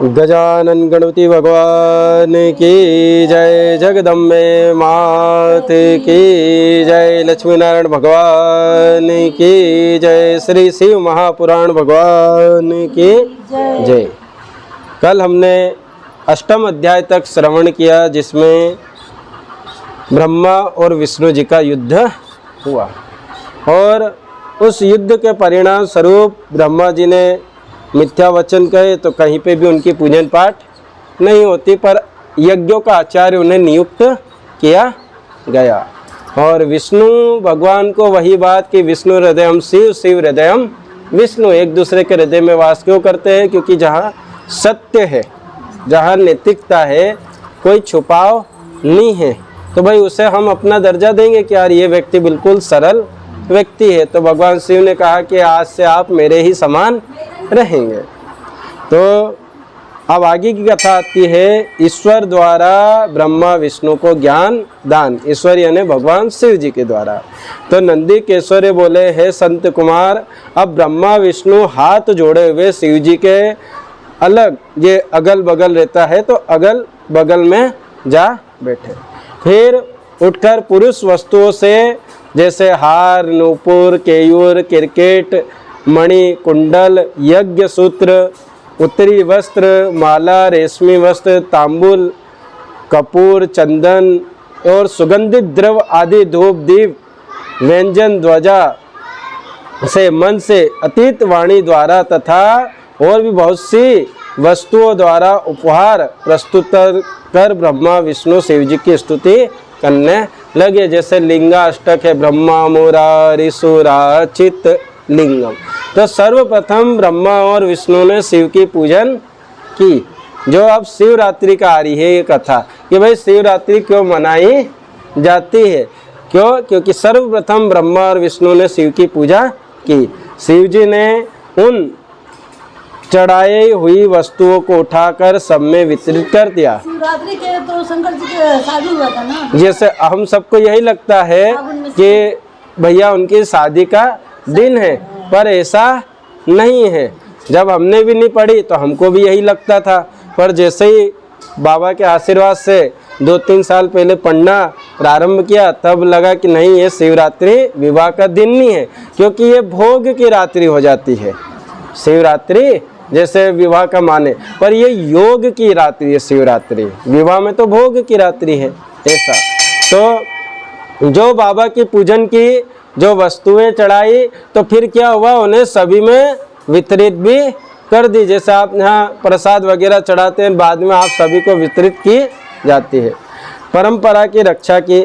गजानन गणपति भगवान की जय, जगदम्बे मात की जय, लक्ष्मी नारायण भगवान की जय, श्री शिव महापुराण भगवान की जय। कल हमने अष्टम अध्याय तक श्रवण किया, जिसमें ब्रह्मा और विष्णु जी का युद्ध हुआ और उस युद्ध के परिणाम स्वरूप ब्रह्मा जी ने मिथ्या वचन कहे तो कहीं पे भी उनकी पूजन पाठ नहीं होती, पर यज्ञों का आचार्य उन्हें नियुक्त किया गया। और विष्णु भगवान को वही बात कि विष्णु हृदयम शिव, शिव हृदयम विष्णु, एक दूसरे के हृदय में वास क्यों करते हैं? क्योंकि जहाँ सत्य है, जहाँ नैतिकता है, कोई छुपाव नहीं है, तो भाई उसे हम अपना दर्जा देंगे कि यार ये व्यक्ति बिल्कुल सरल व्यक्ति है। तो भगवान शिव ने कहा कि आज से आप मेरे ही समान रहेंगे। तो अब आगे की कथा आती है, ईश्वर द्वारा ब्रह्मा विष्णु को ज्ञान दान, ईश्वर यानी भगवान शिव जी के द्वारा। तो नंदी केशव बोले, हे संत कुमार, अब ब्रह्मा विष्णु हाथ जोड़े हुए शिव जी के अलग, ये अगल बगल रहता है तो अगल बगल में जा बैठे। फिर उठकर पुरुष वस्तुओं से, जैसे हार, नूपुर, केयूर, क्रिकेट, मणि, कुंडल, यज्ञ सूत्र, उत्तरी वस्त्र, माला, रेशमी वस्त्र, तांबुल, कपूर, चंदन और सुगंधित द्रव आदि धूप, दीप, व्यंजन, ध्वजा से, मन से अतीत वाणी द्वारा तथा और भी बहुत सी वस्तुओं द्वारा उपहार प्रस्तुत कर ब्रह्मा विष्णु शिव जी की स्तुति करने लगे। जैसे लिंगाष्टक है, ब्रह्मा मुरारिसुरा चित लिंगम। तो सर्वप्रथम ब्रह्मा और विष्णु ने शिव की पूजन की। जो अब शिवरात्रि का आ रही है ये कथा कि भाई शिवरात्रि क्यों मनाई जाती है, क्यों? क्योंकि सर्वप्रथम ब्रह्मा और विष्णु ने शिव की पूजा की। शिव जी ने उन चढ़ाई हुई वस्तुओं को उठाकर सब में वितरित कर दिया। शिवरात्रि के तो शंकर जी के शादी हुआ था ना, जैसे हम सबको यही लगता है कि भैया उनकी शादी का दिन है, पर ऐसा नहीं है। जब हमने भी नहीं पढ़ी तो हमको भी यही लगता था, पर जैसे ही बाबा के आशीर्वाद से 2-3 साल पहले पढ़ना प्रारंभ किया, तब लगा कि नहीं, ये शिवरात्रि विवाह का दिन नहीं है, क्योंकि ये भोग की रात्रि हो जाती है। शिवरात्रि जैसे विवाह का माने, पर ये योग की रात्रि है शिवरात्रि, विवाह में तो भोग की रात्रि है ऐसा। तो जो बाबा की पूजन की, जो वस्तुएं चढ़ाई, तो फिर क्या हुआ, उन्हें सभी में वितरित भी कर दी। जैसे आप यहाँ प्रसाद वगैरह चढ़ाते हैं, बाद में आप सभी को वितरित की जाती है। परंपरा की रक्षा की।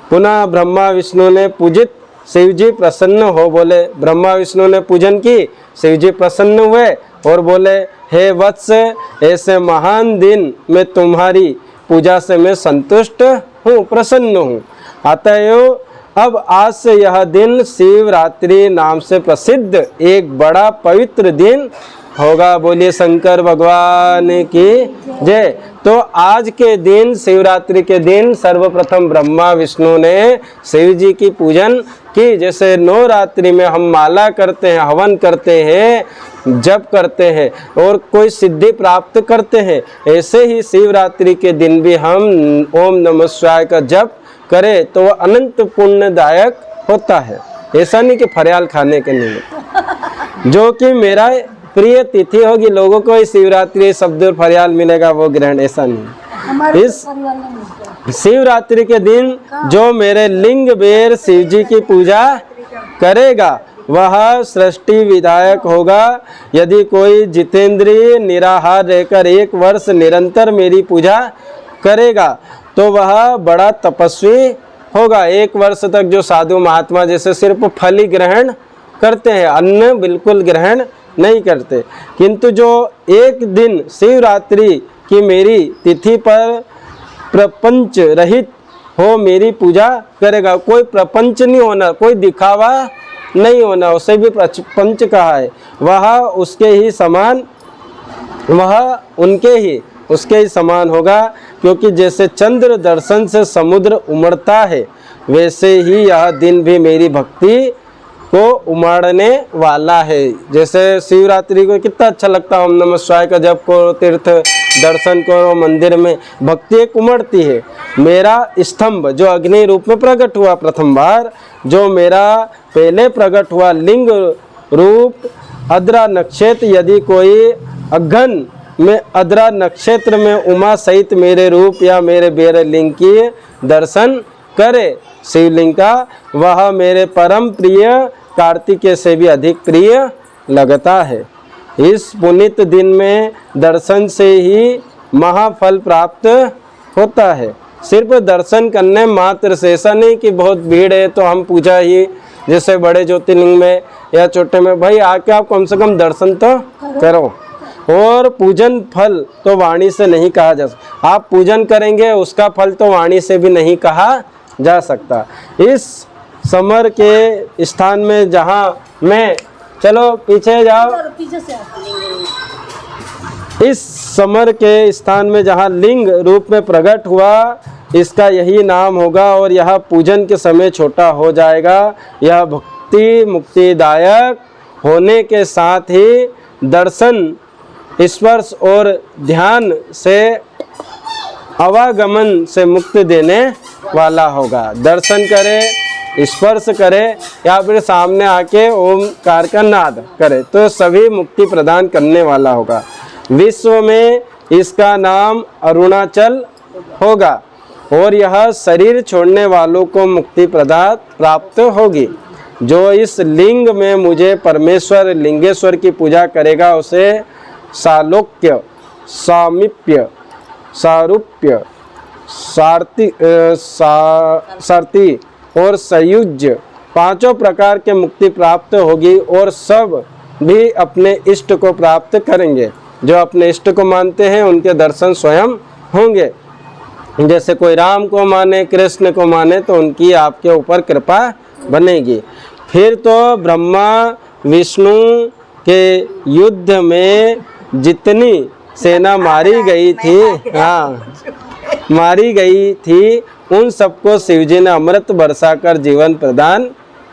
पुनः ब्रह्मा विष्णु ने पूजित, शिव जी प्रसन्न हो बोले, ब्रह्मा विष्णु ने पूजन की, शिव जी प्रसन्न हुए और बोले, हे वत्स, ऐसे महान दिन में तुम्हारी पूजा से मैं संतुष्ट हूँ, प्रसन्न हूँ। अतएव अब आज से यह दिन शिवरात्रि नाम से प्रसिद्ध एक बड़ा पवित्र दिन होगा। बोलिए शंकर भगवान की जय। तो आज के दिन, शिवरात्रि के दिन, सर्वप्रथम ब्रह्मा विष्णु ने शिव जी की पूजन की। जैसे नवरात्रि में हम माला करते हैं, हवन करते हैं, जप करते हैं और कोई सिद्धि प्राप्त करते हैं, ऐसे ही शिवरात्रि के दिन भी हम ओम नमः शिवाय का जप करें तो वह अनंत पुण्यदायक होता है। ऐसा नहीं कि फरियाल खाने के लिए, जो कि मेरा प्रिय तिथि होगी, लोगों को इस शिवरात्रि शब्द और फरियाल मिलेगा वो ग्रहण, ऐसा नहीं। इस शिवरात्रि के दिन जो मेरे लिंग बेर शिव जी की पूजा करेगा वह सृष्टि विधायक होगा। यदि कोई जितेंद्रिय निराहार रहकर 1 वर्ष निरंतर मेरी पूजा करेगा तो वह बड़ा तपस्वी होगा। 1 वर्ष तक जो साधु महात्मा जैसे सिर्फ फल ही ग्रहण करते हैं, अन्न बिल्कुल ग्रहण नहीं करते, किंतु जो एक दिन शिवरात्रि की मेरी तिथि पर प्रपंच रहित हो मेरी पूजा करेगा, कोई प्रपंच नहीं होना, कोई दिखावा नहीं होना, उसे भी प्रपंच कहा है, वह उसके ही समान, वह उनके ही उसके ही समान होगा। क्योंकि जैसे चंद्र दर्शन से समुद्र उमड़ता है, वैसे ही यह दिन भी मेरी भक्ति को उमाड़ने वाला है। जैसे शिवरात्रि को कितना अच्छा लगता है, ओम नमः शिवाय का जप करो, तीर्थ दर्शन करो, मंदिर में भक्ति एक उमड़ती है। मेरा स्तंभ जो अग्नि रूप में प्रकट हुआ प्रथम बार, जो मेरा पहले प्रकट हुआ लिंग रूप अद्रा नक्षत्र, यदि कोई अघन में अद्रा नक्षत्र में उमा सहित मेरे रूप या मेरे बेर लिंग की दर्शन करे शिवलिंग का, वह मेरे परम प्रिय कार्तिकेय से भी अधिक प्रिय लगता है। इस पुनीत दिन में दर्शन से ही महाफल प्राप्त होता है। सिर्फ दर्शन करने मात्र से, ऐसा नहीं कि बहुत भीड़ है तो हम पूजा ही, जैसे बड़े ज्योतिर्लिंग में या छोटे में, भाई आके आप कम से कम दर्शन तो करो। और पूजन फल तो वाणी से नहीं कहा जा सकता। आप पूजन करेंगे उसका फल तो वाणी से भी नहीं कहा जा सकता। इस समर के स्थान में जहाँ मैं, चलो पीछे जाओ, पीछे से आप इस समर के स्थान में जहाँ लिंग रूप में प्रकट हुआ, इसका यही नाम होगा और यह पूजन के समय छोटा हो जाएगा। यह भक्ति मुक्तिदायक होने के साथ ही दर्शन, स्पर्श और ध्यान से आवागमन से मुक्ति देने वाला होगा। दर्शन करे, स्पर्श करे या फिर सामने आके ओमकार का नाद करे तो सभी मुक्ति प्रदान करने वाला होगा। विश्व में इसका नाम अरुणाचल होगा और यह शरीर छोड़ने वालों को मुक्ति प्रदान प्राप्त होगी। जो इस लिंग में मुझे परमेश्वर लिंगेश्वर की पूजा करेगा उसे सालोक्य, सामीप्य, सारूप्य, सारती और संयुज्य पांचों प्रकार के मुक्ति प्राप्त होगी और सब भी अपने इष्ट को प्राप्त करेंगे। जो अपने इष्ट को मानते हैं उनके दर्शन स्वयं होंगे। जैसे कोई राम को माने, कृष्ण को माने तो उनकी आपके ऊपर कृपा बनेगी। फिर तो ब्रह्मा विष्णु के युद्ध में जितनी सेना मारी गई थी, हाँ मारी गई थी, उन सबको शिवजी ने अमृत बरसाकर जीवन प्रदान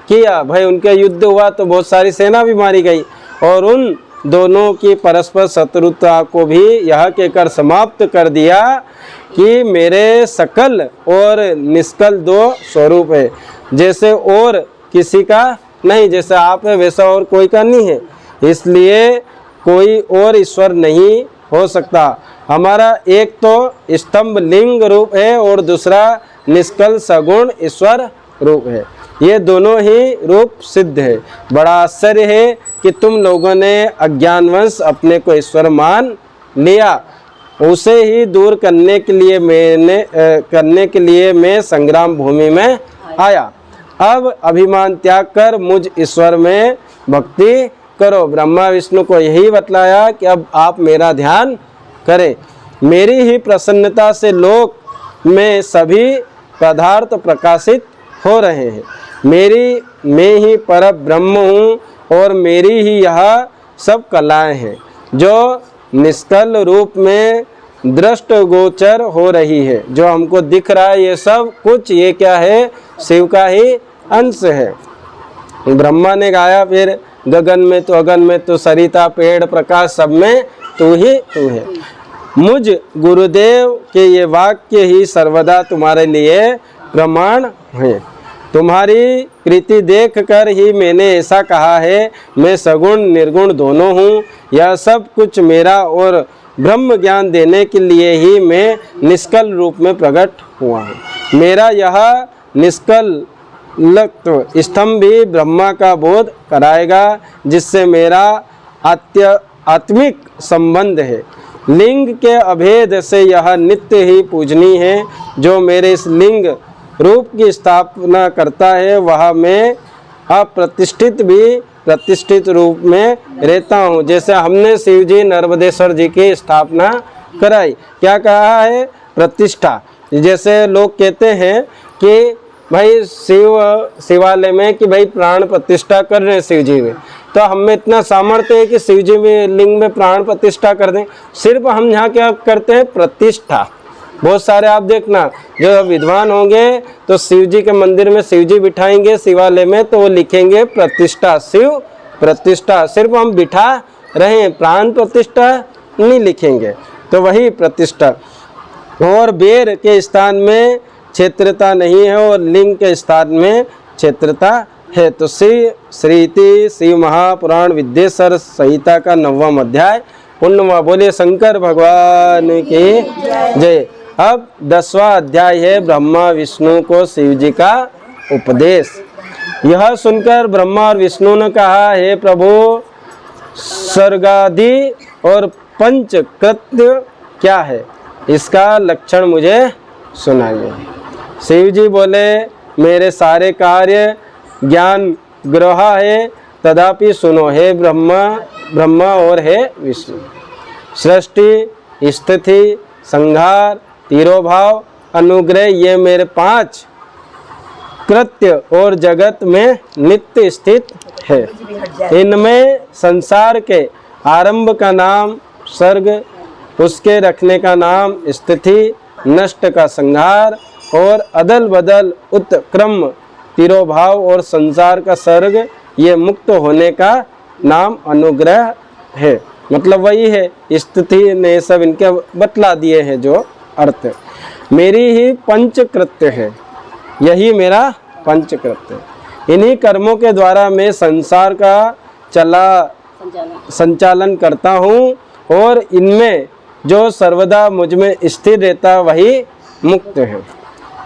किया। भाई उनके युद्ध हुआ तो बहुत सारी सेना भी मारी गई और उन दोनों की परस्पर शत्रुता को भी यह कहकर समाप्त कर दिया कि मेरे सकल और निष्कल दो स्वरूप है, जैसे और किसी का नहीं, जैसे आप है वैसा और कोई का नहीं है, इसलिए कोई और ईश्वर नहीं हो सकता। हमारा एक तो स्तंभ लिंग रूप है और दूसरा निष्कल सगुण ईश्वर रूप है। ये दोनों ही रूप सिद्ध है। बड़ा आश्चर्य है कि तुम लोगों ने अज्ञानवश अपने को ईश्वर मान लिया। उसे ही दूर करने के लिए मैं संग्राम भूमि में आया। अब अभिमान त्याग कर मुझ ईश्वर में भक्ति करो। ब्रह्मा विष्णु को यही बतलाया कि अब आप मेरा ध्यान करें। मेरी ही प्रसन्नता से लोक में सभी पदार्थ प्रकाशित हो रहे हैं। मैं ही पर ब्रह्म हूँ और मेरी ही यह सब कलाएं हैं जो निष्कल रूप में दृष्ट गोचर हो रही है। जो हमको दिख रहा है ये सब कुछ, ये क्या है? शिव का ही अंश है। ब्रह्मा ने गाया फिर, गगन में तो अगन में तो सरिता पेड़ प्रकाश सब में तू ही तू है। मुझ गुरुदेव के ये वाक्य ही सर्वदा तुम्हारे लिए प्रमाण है। तुम्हारी कृति देख कर ही मैंने ऐसा कहा है, मैं सगुण निर्गुण दोनों हूँ। यह सब कुछ मेरा और ब्रह्म ज्ञान देने के लिए ही मैं निष्कल रूप में प्रकट हुआ हूँ। मेरा यह निष्कल लत्व स्तंभ भी ब्रह्मा का बोध कराएगा, जिससे मेरा आत्मिक संबंध है। लिंग के अभेद से यह नित्य ही पूजनीय है। जो मेरे इस लिंग रूप की स्थापना करता है वह मैं अप्रतिष्ठित भी प्रतिष्ठित रूप में रहता हूँ। जैसे हमने शिव जी नर्मदेश्वर जी की स्थापना कराई, क्या कहा है? प्रतिष्ठा। जैसे लोग कहते हैं कि भाई शिवालय में कि भाई प्राण प्रतिष्ठा कर रहे हैं शिव जी में, तो हमें इतना सामर्थ्य है कि शिव जी में लिंग में प्राण प्रतिष्ठा कर दें। सिर्फ हम यहाँ क्या करते हैं? प्रतिष्ठा। बहुत सारे आप देखना, जो विद्वान होंगे तो शिव जी के मंदिर में शिव जी बिठाएंगे शिवालय में, तो वो लिखेंगे प्रतिष्ठा, शिव प्रतिष्ठा। सिर्फ हम बिठा रहे हैं, प्राण प्रतिष्ठा नहीं लिखेंगे, तो वही प्रतिष्ठा। और बेर के स्थान में क्षेत्रता नहीं है और लिंग के स्थान में क्षेत्रता है। तो श्रीति शिव महापुराण विद्येश्वर संहिता का 9वां अध्याय पूर्णवा। बोलिए शंकर भगवान की जय। अब 10वां अध्याय है ब्रह्मा विष्णु को शिव जी का उपदेश। यह सुनकर ब्रह्मा और विष्णु ने कहा, हे प्रभु, स्वर्गादि और पंच कृत्य क्या है, इसका लक्षण मुझे सुनाइए। शिव जी बोले, मेरे सारे कार्य ज्ञान ग्रह है, तथापि सुनो हे ब्रह्मा और हे विष्णु। सृष्टि, स्थिति, संहार, तिरोभाव, अनुग्रह, ये मेरे 5 कृत्य और जगत में नित्य स्थित है। इनमें संसार के आरंभ का नाम सर्ग, उसके रखने का नाम स्थिति, नष्ट का संहार और अदल बदल उत्क्रम तिरोभाव और संसार का सर्ग, ये मुक्त होने का नाम अनुग्रह है। मतलब वही है, स्थिति ने सब इनके बतला दिए हैं जो अर्थ। मेरी ही पंचकृत्य है, यही मेरा पंचकृत्य। इन्हीं कर्मों के द्वारा मैं संसार का संचालन करता हूँ और इनमें जो सर्वदा मुझ में स्थिर रहता वही मुक्त है।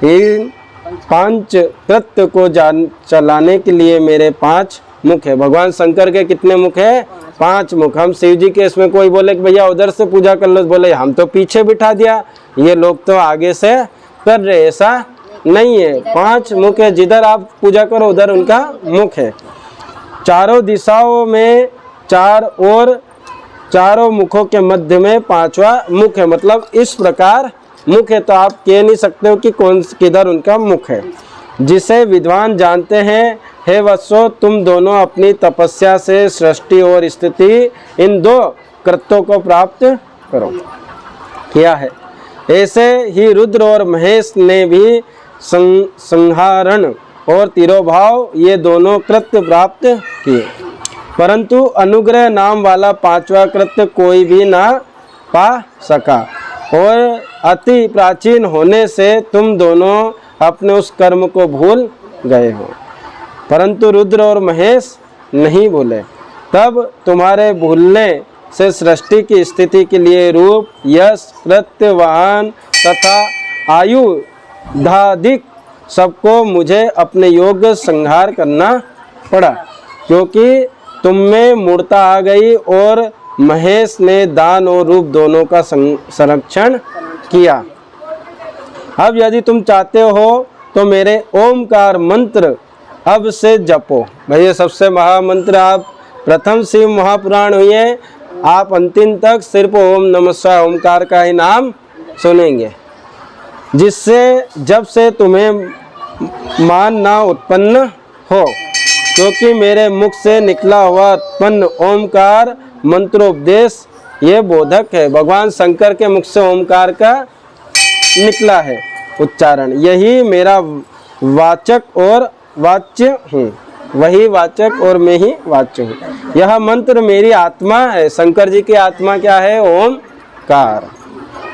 इन 5 कृत्य को चलाने के लिए मेरे 5 मुख है। भगवान शंकर के कितने मुख है? 5 मुख। हम शिव जी के इसमें कोई बोले कि भैया उधर से पूजा कर लो, बोले हम तो पीछे बिठा दिया, ये लोग तो आगे से कर रहे, ऐसा नहीं है। 5 मुख है, जिधर आप पूजा करो उधर उनका मुख है। चारों दिशाओं में 4 और चारों मुखों के मध्य में 5वां मुख है। मतलब इस प्रकार मुख है, तो आप कह नहीं सकते हो कि किधर उनका मुख है। जिसे विद्वान जानते हैं, हे वत्सो, तुम दोनों अपनी तपस्या से सृष्टि और स्थिति, इन 2 कृत्यों को प्राप्त करो। किया है। ऐसे ही रुद्र और महेश ने भी संहारण और तिरोभाव, ये दोनों कृत्य प्राप्त किए, परंतु अनुग्रह नाम वाला 5वां कृत्य कोई भी ना पा सका और अति प्राचीन होने से तुम दोनों अपने उस कर्म को भूल गए हो, परंतु रुद्र और महेश नहीं भूले। तब तुम्हारे भूलने से सृष्टि की स्थिति के लिए रूप, यश, कृत्य, वाहन तथा आयुधादिक सबको मुझे अपने योग्य संहार करना पड़ा, क्योंकि तुम में मूर्ता आ गई और महेश ने दान और रूप दोनों का संरक्षण किया। अब यदि तुम चाहते हो तो मेरे ओमकार मंत्र अब से जपो। भैया सबसे महामंत्र आप प्रथम शिव महापुराण हुए, आप अंतिम तक सिर्फ ओम नमः शिवाय ओमकार का ही नाम सुनेंगे, जिससे जब से तुम्हें मान ना उत्पन्न हो, क्योंकि मेरे मुख से निकला हुआ उत्पन्न ओमकार मंत्रोपदेश ये बोधक है। भगवान शंकर के मुख से ओमकार का निकला है उच्चारण, यही मेरा वाचक और वाच्य हूँ, वही वाचक और मैं ही वाच्य हूँ। यह मंत्र मेरी आत्मा है। शंकर जी की आत्मा क्या है? ओमकार,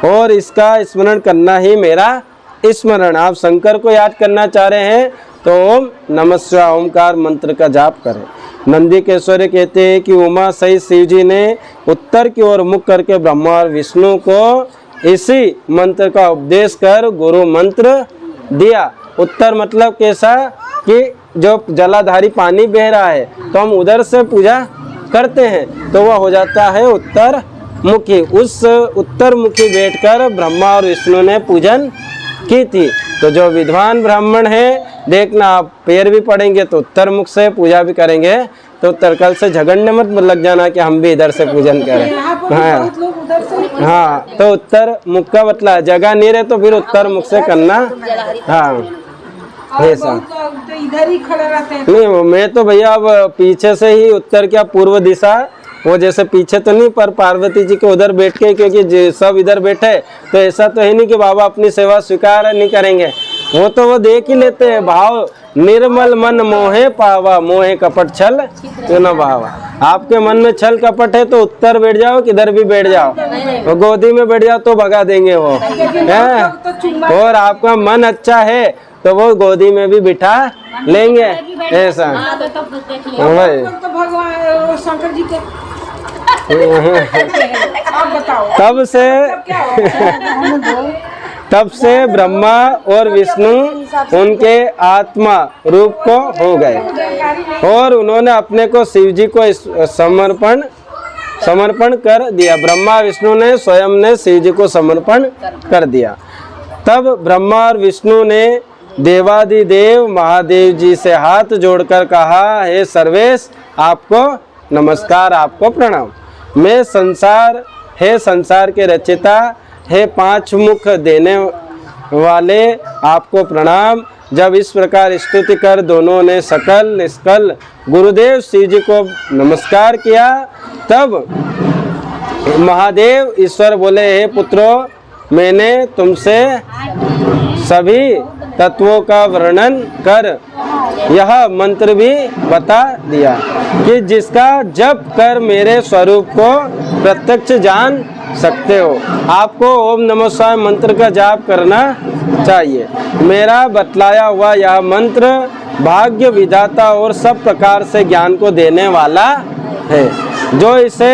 और इसका स्मरण करना ही मेरा स्मरण। आप शंकर को याद करना चाह रहे हैं तो ओम नमः शिवाय ओमकार मंत्र का जाप करें। नंदीकेश्वरी कहते हैं कि उमा सहित शिव जी ने उत्तर की ओर मुख करके ब्रह्मा और विष्णु को इसी मंत्र का उपदेश कर गुरु मंत्र दिया। उत्तर मतलब कैसा कि जो जलाधारी पानी बह रहा है तो हम उधर से पूजा करते हैं, तो वह हो जाता है उत्तर मुखी। उस उत्तर मुखी बैठकर ब्रह्मा और विष्णु ने पूजन की थी। तो जो विद्वान ब्राह्मण है, देखना आप पैर भी पड़ेंगे तो उत्तर मुख से पूजा भी करेंगे, तो उत्तर कल से झगड़ने मत लग जाना कि हम भी इधर से पूजन करें। हाँ, तो उत्तर मुख का मतलब जगह नहीं रहे तो फिर उत्तर मुख से करना। हाँ ऐसा इधर ही खड़े रहते हैं। नहीं, मैं तो भैया अब पीछे से ही उत्तर क्या पूर्व दिशा वो जैसे पीछे तो नहीं, पर पार्वती जी के उधर बैठ के, क्योंकि सब इधर बैठे तो ऐसा तो है नहीं कि बाबा अपनी सेवा स्वीकार नहीं करेंगे, वो तो वो देख ही लेते हैं। भाव निर्मल मन मोहे पावा, मोहे कपट छल क्यों न भावा। आपके मन में छल कपट है तो उत्तर बैठ जाओ, किधर भी बैठ जाओ, वो गोदी में बैठ जाओ तो भगा देंगे वो है। और आपका मन अच्छा है तो वो गोदी में भी बिठा लेंगे, ऐसा वही। तो भगवान शंकर जी के आप बताओ तब से ब्रह्मा और विष्णु उनके आत्मा रूप को हो गए और उन्होंने अपने को शिव जी को समर्पण कर दिया। ब्रह्मा विष्णु ने स्वयं ने शिव जी को समर्पण कर दिया। तब ब्रह्मा और विष्णु ने देवादिदेव महादेव जी से हाथ जोड़कर कहा, हे सर्वेश, आपको नमस्कार, आपको प्रणाम। मैं संसार के रचयिता, हे पांच मुख देने वाले, आपको प्रणाम। जब इस प्रकार स्तुति कर दोनों ने सकल निष्कल गुरुदेव शिव जी को नमस्कार किया, तब महादेव ईश्वर बोले, हे पुत्रों, मैंने तुमसे सभी तत्वों का वर्णन कर यह मंत्र भी बता दिया कि जिसका जप कर मेरे स्वरूप को प्रत्यक्ष जान सकते हो। आपको ओम नमः शिवाय मंत्र का जाप करना चाहिए। मेरा बतलाया हुआ यह मंत्र भाग्य विधाता और सब प्रकार से ज्ञान को देने वाला है। जो इसे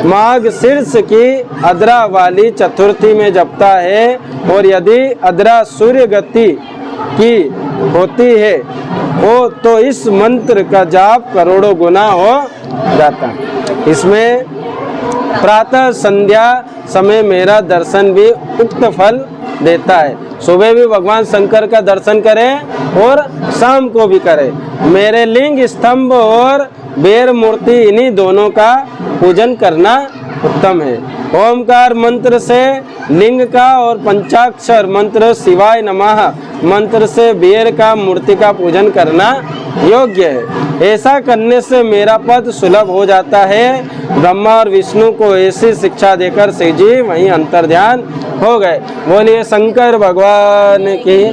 माघ शीर्ष की अद्रा वाली चतुर्थी में जपता है और यदि अद्रा सूर्य गति की होती है वो तो इस मंत्र का जाप करोड़ों गुना हो जाता। इसमें प्रातः संध्या समय मेरा दर्शन भी उक्त फल देता है। सुबह भी भगवान शंकर का दर्शन करें और शाम को भी करें। मेरे लिंग स्तंभ और बेर मूर्ति इन्हीं दोनों का पूजन करना उत्तम है। ओमकार मंत्र से लिंग का और पंचाक्षर मंत्र शिवाय नमः मंत्र से बेर का मूर्ति का पूजन करना योग्य है। ऐसा करने से मेरा पद सुलभ हो जाता है। ब्रह्मा और विष्णु को ऐसी शिक्षा देकर शिव जी वहीं अंतर्ध्यान हो गए। बोलिए शंकर भगवान की।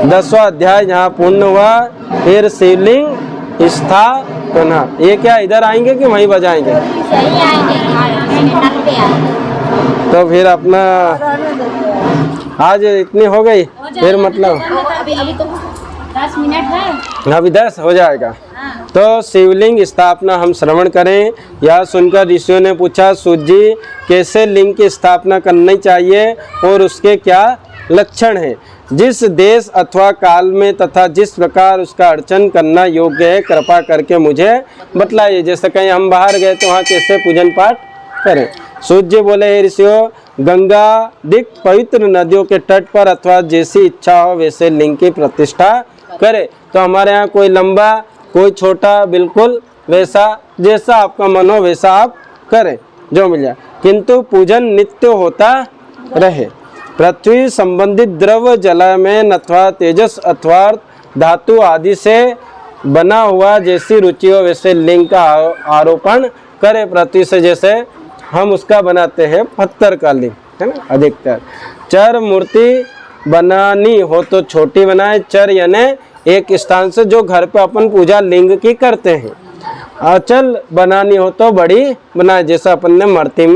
10वां अध्याय जहाँ पूर्ण हुआ। फिर शिवलिंग स्थापना। ये क्या इधर आएंगे कि वहीं बजाएंगे? तो फिर अपना आज इतनी हो गई, फिर मतलब अभी तो 10 मिनट है, अभी 10 हो जाएगा। तो शिवलिंग स्थापना हम श्रवण करें। यह सुनकर ऋषियों ने पूछा, सूत जी कैसे लिंग की स्थापना करनी चाहिए और उसके क्या लक्षण हैं? जिस देश अथवा काल में तथा जिस प्रकार उसका अर्चन करना योग्य है कृपा करके मुझे बतलाइए। जैसे कहीं हम बाहर गए तो वहाँ कैसे पूजन पाठ करें? सूत जी बोले, हे ऋषियों, गंगा दिक पवित्र नदियों के तट पर अथवा जैसी इच्छा हो वैसे लिंग की प्रतिष्ठा करे। तो हमारे यहाँ कोई लंबा कोई छोटा, बिल्कुल वैसा जैसा आपका मन हो वैसा आप करें, जो मिल जाए, किंतु पूजन नित्य होता रहे। पृथ्वी संबंधित द्रव्य जलमय अथवा तेजस अथवा धातु आदि से बना हुआ जैसी रुचि हो वैसे लिंग का आरोपण करे। पृथ्वी से जैसे हम उसका बनाते हैं पत्थर का लिंग, है ना। अधिकतर चर मूर्ति बनानी हो तो छोटी बनाए, चर यानी एक स्थान से जो घर पे अपन पूजा लिंग की करते हैं। अचल बनानी हो तो बड़ी बनाए, जैसा अपन ने मूर्ति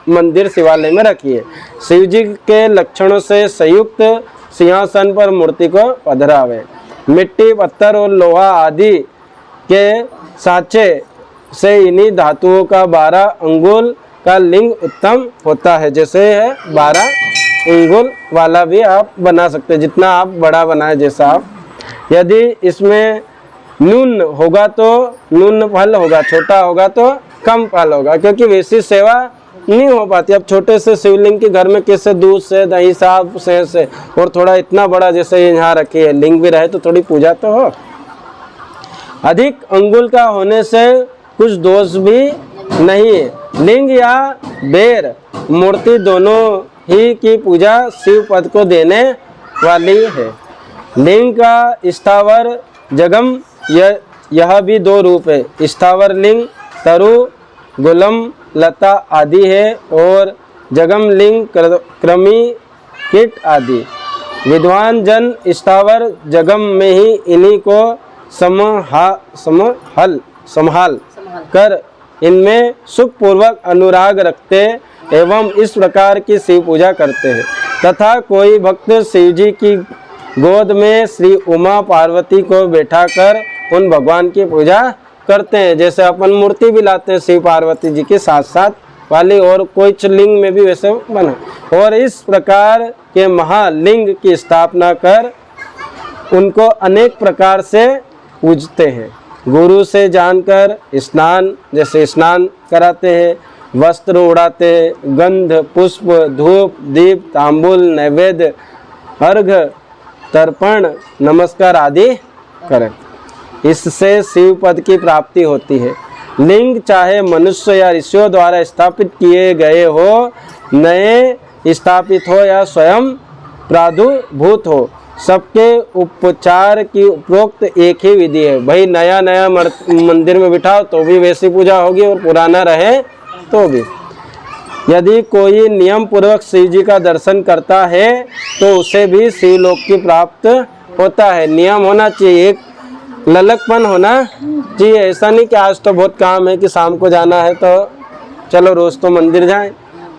मंदिर शिवालय में रखी है। शिव जी के लक्षणों से संयुक्त सिंहासन पर मूर्ति को पधरावे। मिट्टी, पत्थर और लोहा आदि के साँचे से इन्हीं धातुओं का 12 अंगुल का लिंग उत्तम होता है। जैसे है 12 अंगुल वाला भी आप बना सकते हैं, जितना आप बड़ा बनाए जैसा आप। यदि इसमें न्यून होगा तो न्यून फल होगा, छोटा होगा तो कम फल होगा, क्योंकि वैसी सेवा नहीं हो पाती। अब छोटे से शिवलिंग के घर में कैसे दूध से, दही साफ से और थोड़ा इतना बड़ा जैसे यहाँ रखे है लिंग भी रहे तो थोड़ी पूजा तो हो। अधिक अंगुल का होने से कुछ दोष भी नहीं है। लिंग या बेर मूर्ति दोनों ही की पूजा शिव पद को देने वाली है। लिंग का स्थावर जगम यह भी 2 रूप है। स्थावर लिंग तरु गुलम लता आदि है और जगम लिंग क्रमी कीट आदि। विद्वान जन स्थावर जगम में ही इन्हीं को संभाल कर इनमें सुखपूर्वक अनुराग रखते एवं इस प्रकार की शिव पूजा करते हैं। तथा कोई भक्त शिव जी की गोद में श्री उमा पार्वती को बैठाकर उन भगवान की पूजा करते हैं। जैसे अपन मूर्ति भी लाते हैं शिव पार्वती जी के साथ साथ वाली, और कोई लिंग में भी वैसे बना, और इस प्रकार के महालिंग की स्थापना कर उनको अनेक प्रकार से पूजते हैं। गुरु से जानकर स्नान, जैसे स्नान कराते हैं, वस्त्र उड़ाते हैं, गंध पुष्प धूप दीप तांबूल नैवेद्य अर्घ्य तर्पण नमस्कार आदि करें। इससे शिव पद की प्राप्ति होती है। लिंग चाहे मनुष्य या ऋषियों द्वारा स्थापित किए गए हो, नए स्थापित हो या स्वयं प्रादुर्भूत हो, सबके उपचार की उपरोक्त एक ही विधि है। भाई नया नया मंदिर में बिठाओ तो भी वैसी पूजा होगी और पुराना रहे तो भी। यदि कोई नियम पूर्वक शिव जी का दर्शन करता है तो उसे भी शिवलोक की प्राप्त होता है। नियम होना चाहिए, एक ललकपन होना चाहिए। ऐसा नहीं कि आज तो बहुत काम है कि शाम को जाना है तो चलो रोज तो मंदिर जाएं।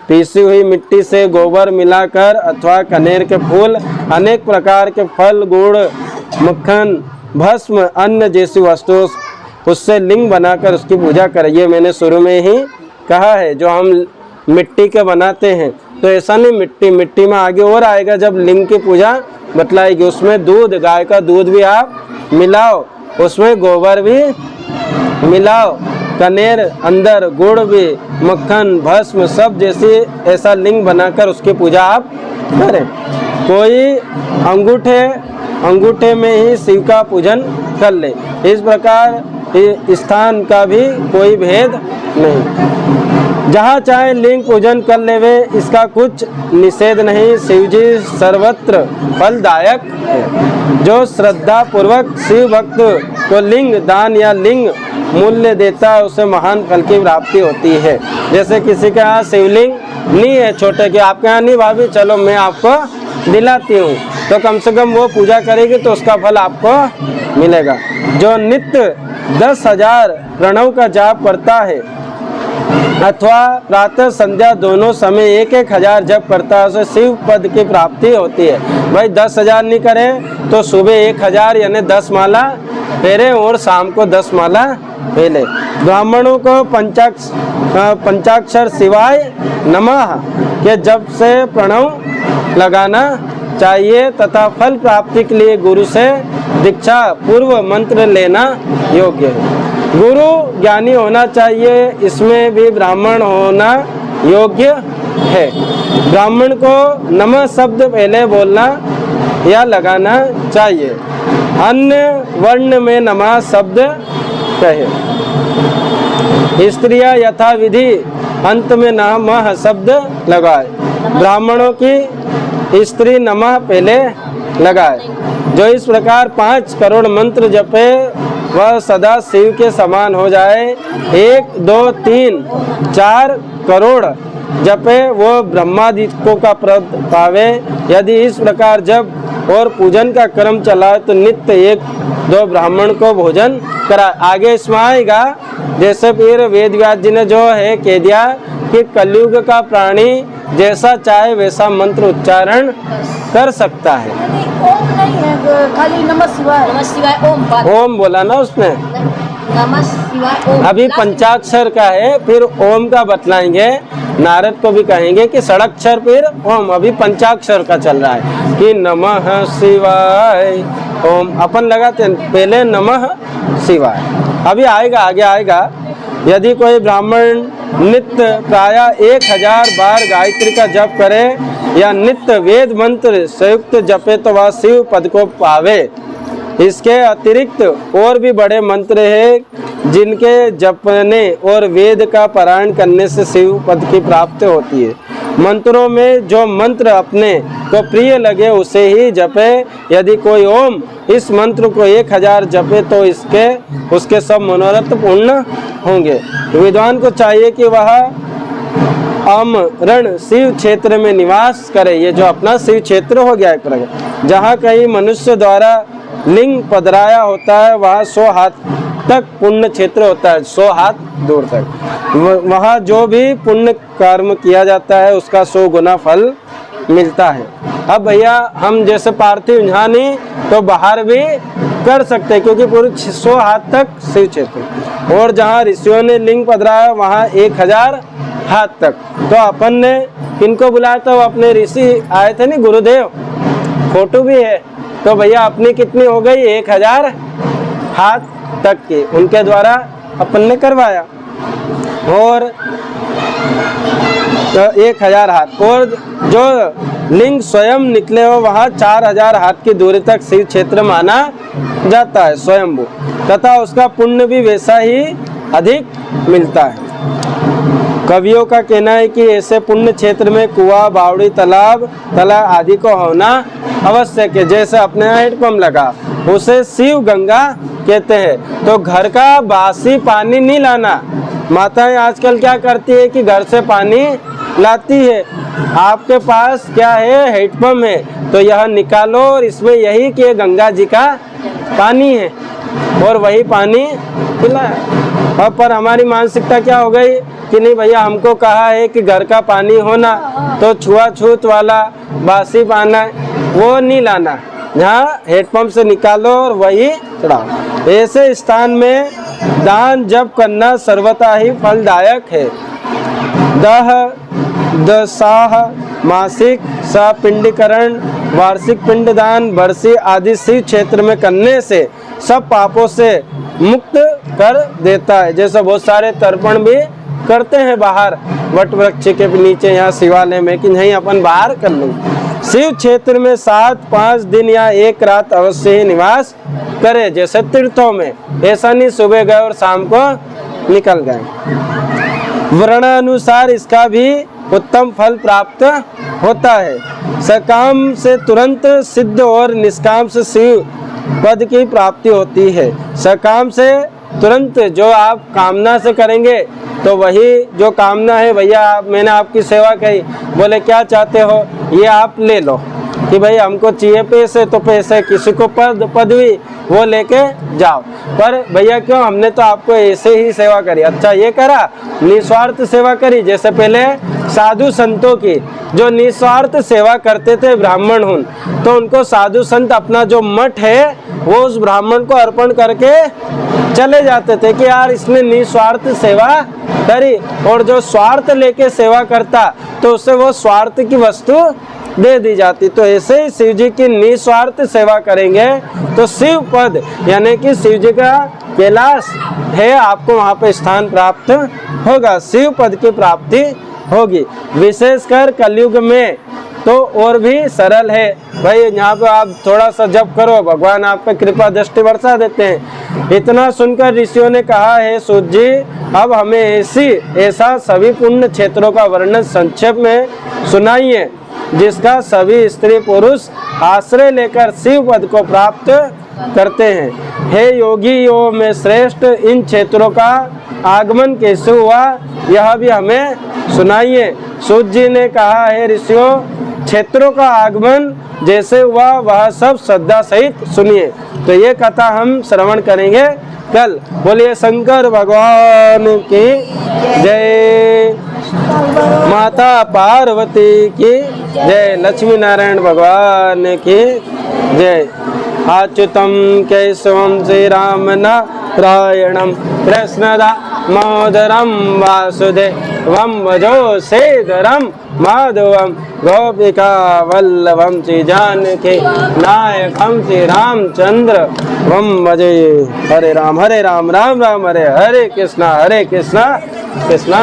पीसी हुई मिट्टी से गोबर मिलाकर अथवा कनेर के फूल, अनेक प्रकार के फल, गुड़, मक्खन, भस्म, अन्न जैसी वस्तुओं उससे लिंग बनाकर उसकी पूजा करें। ये मैंने शुरू में ही कहा है। जो हम मिट्टी के बनाते हैं तो ऐसा नहीं, मिट्टी में आगे और आएगा जब लिंग की पूजा बतलाएगी। उसमें दूध, गाय का दूध भी आप मिलाओ, उसमें गोबर भी मिलाओ, कनेर अंदर, गुड़ भी, मक्खन, भस्म सब जैसी ऐसा लिंग बनाकर उसकी पूजा आप करें। कोई अंगूठे में ही शिव का पूजन कर ले। इस प्रकार स्थान का भी कोई भेद नहीं, जहाँ चाहे लिंग पूजन कर लेवे, इसका कुछ निषेध नहीं। शिव जी सर्वत्र फलदायक है। जो श्रद्धा पूर्वक शिव भक्त को लिंग दान या लिंग मूल्य देता है उसे महान फल की प्राप्ति होती है। जैसे किसी के यहाँ शिवलिंग नहीं है छोटे के, आपके यहाँ नहीं भाभी, चलो मैं आपको दिलाती हूँ, तो कम से कम वो पूजा करेगी तो उसका फल आपको मिलेगा। जो नित्य 10,000 प्रणव का जाप करता है अथवा प्रातः संध्या दोनों समय 1,000 जप करता है उसे शिव पद की प्राप्ति होती है। भाई 10,000 नहीं करे तो सुबह 1,000 यानी 10 माला फेरे और शाम को 10 माला फेरे। ब्राह्मणों को पंचाक्षर शिवाय नमः के जप से प्रणव लगाना चाहिए तथा फल प्राप्ति के लिए गुरु से दीक्षा पूर्व मंत्र लेना योग्य है। गुरु ज्ञानी होना चाहिए, इसमें भी ब्राह्मण होना योग्य है। ब्राह्मण को नमः शब्द पहले बोलना या लगाना चाहिए। अन्य वर्ण में नमः शब्द कहे। स्त्रियां यथाविधि अंत में नमः शब्द लगाए। ब्राह्मणों की स्त्री नमः पहले लगाए। जो इस प्रकार 5 करोड़ मंत्र जपे वह सदा शिव के समान हो जाए। 1, 2, 3, 4 करोड़ जपे वो ब्रह्मादित्यों का पद पावे। यदि इस प्रकार जब और पूजन का क्रम चलाए तो नित्य 1-2 ब्राह्मण को भोजन करा। आगे इसमें आएगा, जैसे फिर वेद व्यास जी ने जो है कह दिया कि कलयुग का प्राणी जैसा चाहे वैसा मंत्र उच्चारण कर सकता है। ओम नहीं है, खाली नमः शिवाय। नमः शिवाय ओम बात। ओम बोला ना उसने, नमः शिवाय ओम। अभी पंचाक्षर का है, फिर ओम का बतलाएंगे। नारद को भी कहेंगे कि षडाक्षर फिर ओम। अभी पंचाक्षर का चल रहा है कि नमः शिवाय ओम अपन लगाते हैं, पहले नमः शिवाय। अभी आएगा, आगे आएगा। यदि कोई ब्राह्मण नित्य प्रायः 1000 बार गायत्री का जप करे या नित्य वेद मंत्र संयुक्त जपे तो वह शिव पद को पावे। इसके अतिरिक्त और भी बड़े मंत्र हैं जिनके जपने और वेद का पारायण करने से शिव पद की प्राप्ति होती है। मंत्रों में जो मंत्र अपने को प्रिय लगे उसे ही जपे। यदि कोई ओम इस मंत्र को 1000 जपे तो उसके सब मनोरथ पूर्ण होंगे। विद्वान को चाहिए कि वह आमरण शिव क्षेत्र में निवास करे। ये जो अपना शिव क्षेत्र हो गया एक प्रकार, जहाँ कहीं मनुष्य द्वारा लिंग पधराया होता है वहाँ 100 हाथ तक पुण्य क्षेत्र होता है, 100 हाथ दूर तक। वहाँ जो भी पुण्य कर्म किया जाता है उसका 100 गुना फल मिलता है। अब भैया हम जैसे पार्थिव यहाँ नहीं तो बाहर भी कर सकते हैं, क्योंकि पूरे 100 हाथ तक शिव क्षेत्र, और जहाँ ऋषियों ने लिंग पधराया वहाँ 1000 हाथ तक। तो अपन ने किनको बुलाया था, वो अपने ऋषि आए थे नहीं, गुरुदेव, फोटो भी है। तो भैया अपनी कितनी हो गई, 1000 हाथ तक की, उनके द्वारा अपन ने करवाया। और 1000 हाथ, और जो लिंग स्वयं निकले हो वहाँ 4000 हाथ की दूरी तक शिव क्षेत्र माना जाता है स्वयंभू, तथा उसका पुण्य भी वैसा ही अधिक मिलता है। कवियों का कहना है कि ऐसे पुण्य क्षेत्र में कुआं, बावड़ी, तालाब आदि को होना आवश्यक है। जैसे अपने यहाँ हैंडपंप लगा, उसे शिव गंगा कहते हैं। तो घर का बासी पानी नहीं लाना। माताएं आजकल क्या करती है कि घर से पानी लाती है। आपके पास क्या है, हैंडपंप है, तो यह निकालो और इसमें यही कि गंगा जी का पानी है और वही पानी पिलाया। और पर हमारी मानसिकता क्या हो गई कि नहीं भैया, हमको कहा है कि घर का पानी होना, तो छुआछूत वाला बासी पाना वो नहीं लाना, जहाँ हैंडपंप से निकालो और वही चढ़ाओ। ऐसे स्थान में दान जप करना सर्वथा ही फलदायक है। दसाह, मासिक, सपिंडीकरण, वार्षिक पिंडदान, बरसी आदि शिव क्षेत्र में करने से सब पापों से मुक्त कर देता है। जैसे बहुत सारे तर्पण भी करते हैं बाहर वट वृक्ष के नीचे, यहाँ शिवालय में, कि नहीं अपन बाहर कर लेंगे। शिव क्षेत्र में 7-5 दिन या 1 रात अवश्य ही निवास करे। जैसे तीर्थों में, ऐसा नहीं सुबह गए और शाम को निकल गए। वर्णानुसार इसका भी उत्तम फल प्राप्त होता है। सकाम से तुरंत सिद्ध और निष्काम से शिव पद की प्राप्ति होती है। सकाम से तुरंत, जो आप कामना से करेंगे तो वही जो कामना है, भैया मैंने आपकी सेवा कही, बोले क्या चाहते हो, ये आप ले लो, कि भाई हमको चाहिए पैसे तो पैसे, किसी को पदवी वो लेके जाओ। पर भैया क्यों, हमने तो आपको ऐसे ही सेवा करी। अच्छा ये करा, निस्वार्थ सेवा करी। जैसे पहले साधु संतों की जो निस्वार्थ सेवा करते थे ब्राह्मण हुन, तो उनको साधु संत अपना जो मठ है वो उस ब्राह्मण को अर्पण करके चले जाते थे कि यार इसने निस्वार्थ सेवा करी। और जो स्वार्थ लेके सेवा करता तो उससे वो स्वार्थ की वस्तु दे दी जाती। तो ऐसे ही शिव जी की निस्वार्थ सेवा करेंगे तो शिव पद यानी कि शिव जी का कैलाश है, आपको वहाँ पे स्थान प्राप्त होगा, शिव पद की प्राप्ति होगी। विशेषकर कलयुग में तो और भी सरल है भाई, यहाँ पे आप थोड़ा सा जप करो, भगवान आप पे कृपा दृष्टि बरसा देते हैं। इतना सुनकर ऋषियों ने कहा है सूत जी, अब हमें ऐसा सभी पुण्य क्षेत्रों का वर्णन संक्षेप में सुनाइए जिसका सभी स्त्री पुरुष आश्रय लेकर शिव पद को प्राप्त करते हैं। हे योगियों में श्रेष्ठ, इन क्षेत्रों का आगमन कैसे हुआ यह भी हमें सुनाइए। सूत जी ने कहा है ऋषियों, क्षेत्रों का आगमन जैसे हुआ वह सब श्रद्धा सहित सुनिए। तो ये कथा हम श्रवण करेंगे कल। बोलिए शंकर भगवान की जय, माता पार्वती की जय, लक्ष्मी नारायण भगवान की जय। अच्युतम केशवम श्री राम नारायणम कृष्ण दामोदरम वासुदेवम भजो श्रीधरम माधवम गोपिका वल्लभम श्री जानकी नायकम श्री रामचंद्र वम भजे। हरे राम राम राम हरे हरे कृष्णा कृष्णा कृष्णा।